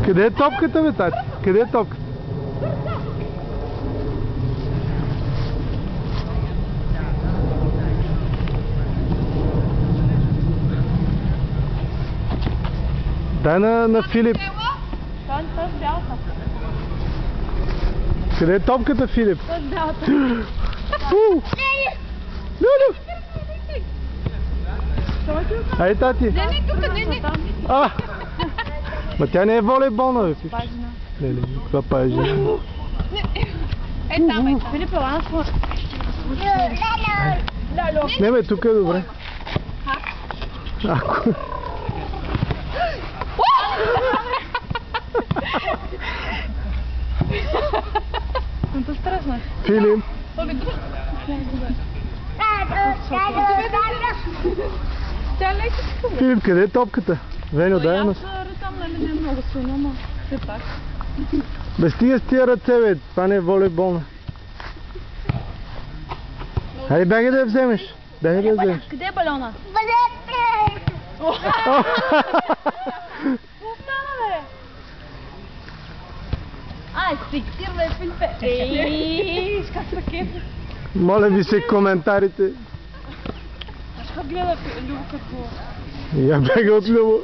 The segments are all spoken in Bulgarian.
Къде е топката, бе, тати? Къде е топката? Дай на Филип. Това е бялата. Къде е топката, Филип? Това е бялата. Лелю! Ай, тати! Не, тук, не. А! Ма тя не е волейболна, бе. Пажина. Леле, каква пажина? Е, там е. Филип, ела на Ляло. Не, бе, тук е добре. Ако... Съм те стреснах. Филип. Тя леко. Филип, къде е топката? Веню, дай нас. Там нали не е много силно, ама все пак. Бе, стига с тия ръце, бе. Това не е волейболна. Хайде, бягай да я вземеш. Бягай да я вземеш. Къде е балона? Ай, стикир, бе, Филипе. Ей, как са кефи. Моля ви се коментарите. Ще гледа Любо какво. Я бега от Любо.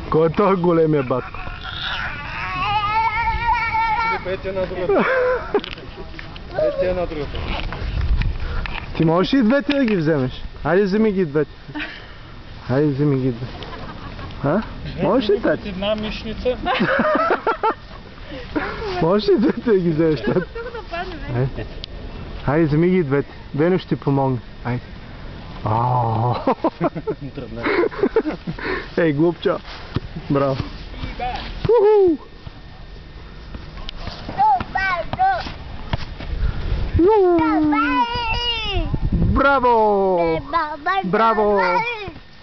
Кой е този големия батко? Ето една другата. Ето една другата. Ти можеш и двете да ги вземеш. Хайде, вземи ги двете. Хайде, вземи ги двете. А? Можеш ли, тати? Една мишница. Можеш ли двете да ги вземеш, тати? Хайде. Хайде, вземи ги двете. Вено ще ти помогне. Хайде. Ей, глупча. Браво. Уху! Браво! Браво!